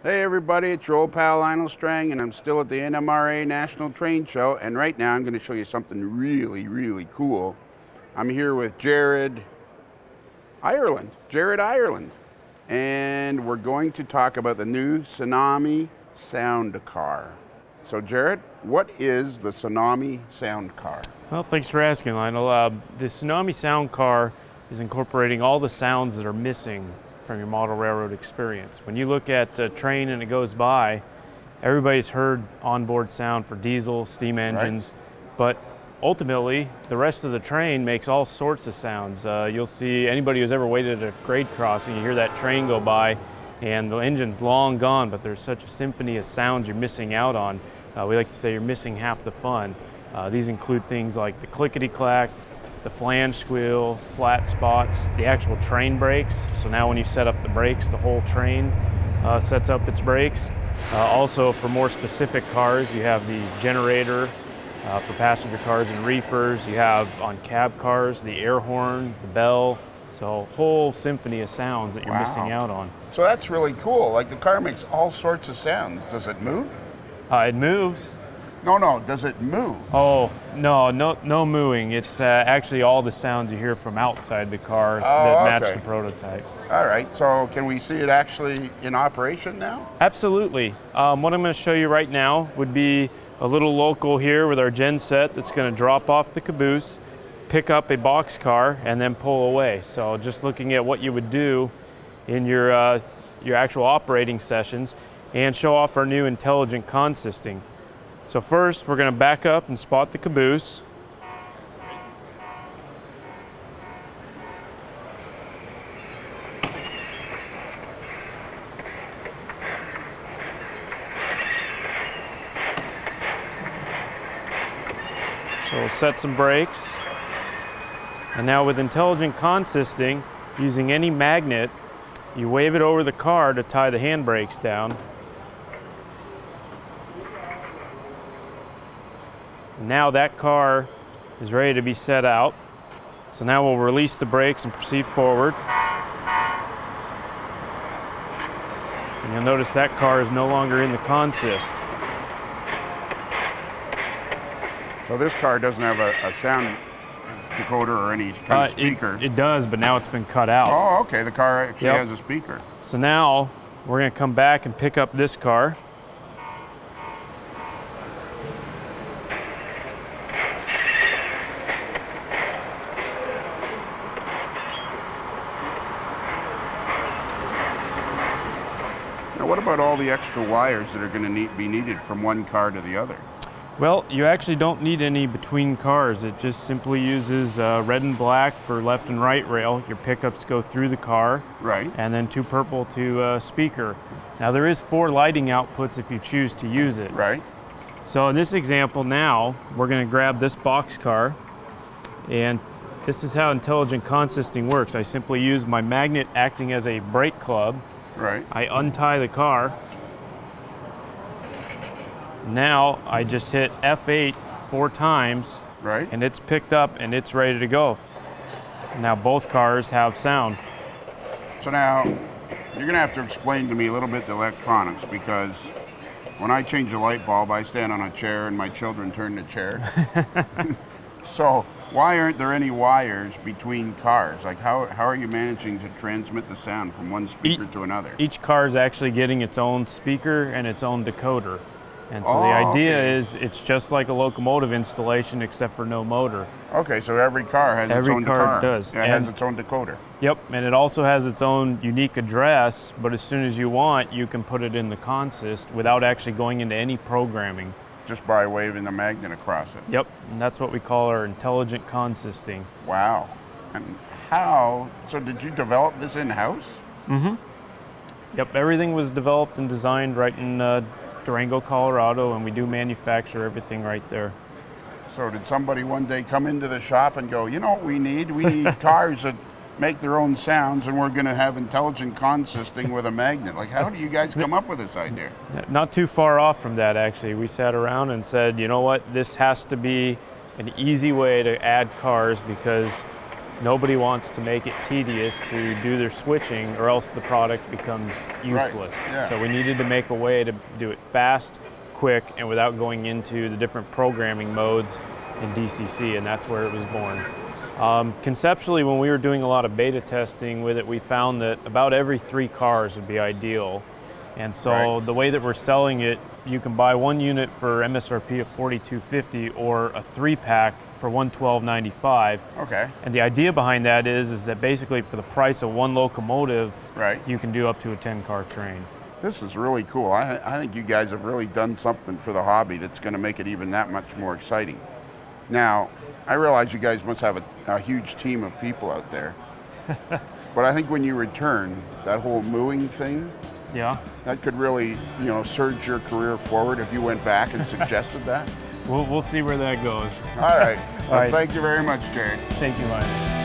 Hey everybody, it's your old pal Lionel Strang, and I'm still at the NMRA National Train Show, and right now I'm going to show you something really cool. I'm here with Jared Ireland, and we're going to talk about the new Tsunami Soundcar. So Jared, what is the Tsunami Soundcar? Well, thanks for asking, Lionel. The Tsunami Soundcar is incorporating all the sounds that are missing from your model railroad experience. When you look at a train and it goes by, everybody's heard onboard sound for diesel, steam engines, but ultimately the rest of the train makes all sorts of sounds. You'll see anybody who's ever waited at a grade crossing, you hear that train go by and the engine's long gone, but there's such a symphony of sounds you're missing out on. We like to say you're missing half the fun. These include things like the clickety-clack, the flange squeal, flat spots, the actual train brakes. So now when you set up the brakes, the whole train sets up its brakes. Also, for more specific cars, you have the generator for passenger cars and reefers. You have on cab cars, the air horn, the bell. So a whole symphony of sounds that you're missing out on. So that's really cool. Like the car makes all sorts of sounds. Does it move? It moves. No, does it move? Oh, no mooing. It's actually all the sounds you hear from outside the car that match the prototype. All right, so can we see it actually in operation now? Absolutely. What I'm going to show you right now would be a little local here with our gen set that's going to drop off the caboose, pick up a box car, and then pull away. So just looking at what you would do in your actual operating sessions and show off our new intelligent consisting. So first, we're going to back up and spot the caboose. So we'll set some brakes. And now with intelligent consisting, using any magnet, you wave it over the car to tie the handbrakes down. Now that car is ready to be set out. So now we'll release the brakes and proceed forward. And you'll notice that car is no longer in the consist. So this car doesn't have a sound decoder or any kind of speaker? It does, but now it's been cut out. Oh, okay, the car actually has a speaker. So now we're going to come back and pick up this car. Now, what about all the extra wires that are going to be needed from one car to the other? Well, you actually don't need any between cars. It just simply uses red and black for left and right rail. Your pickups go through the car. Right. And then 2 purple to speaker. Now there is 4 lighting outputs if you choose to use it. Right. So in this example now, we're going to grab this box car, and this is how intelligent consisting works. I simply use my magnet acting as a brake club. Right. I untie the car. Now I just hit F8 4 times, right, and it's picked up and it's ready to go. Now both cars have sound. So now you're going to have to explain to me a little bit the electronics, because when I change a light bulb, I stand on a chair and my children turn the chair. So why aren't there any wires between cars? Like how are you managing to transmit the sound from one speaker to another? Each car is actually getting its own speaker and its own decoder. And so the idea is it's just like a locomotive installation except for no motor. Okay, so every car has its own decoder. Every car does. It has its own decoder. Yep, and it also has its own unique address, but as soon as you want, you can put it in the consist without actually going into any programming. Just by waving the magnet across it. Yep, and that's what we call our intelligent consisting. Wow. And how, so did you develop this in-house? Mm-hmm. Yep, everything was developed and designed right in Durango, Colorado, and we do manufacture everything right there. So did somebody one day come into the shop and go, you know what we need? We need cars that make their own sounds, and we're going to have intelligent consisting with a magnet. Like, how do you guys come up with this idea? Not too far off from that, actually. We sat around and said, you know what, this has to be an easy way to add cars, because nobody wants to make it tedious to do their switching, or else the product becomes useless. Right. Yeah. So we needed to make a way to do it fast, quick, and without going into the different programming modes in DCC, and that's where it was born. Conceptually, when we were doing a lot of beta testing with it, we found that about every 3 cars would be ideal. And so the way that we're selling it, you can buy 1 unit for MSRP of $4,250 or a 3-pack for $112.95. Okay. And the idea behind that is that basically for the price of 1 locomotive, you can do up to a 10-car train. This is really cool. I think you guys have really done something for the hobby that's going to make it even that much more exciting. Now, I realize you guys must have a huge team of people out there. But I think when you return, that whole mooing thing, that could really, you know, surge your career forward if you went back and suggested that. We'll see where that goes. All right. Well, thank you very much, Jared. Thank you, Ryan.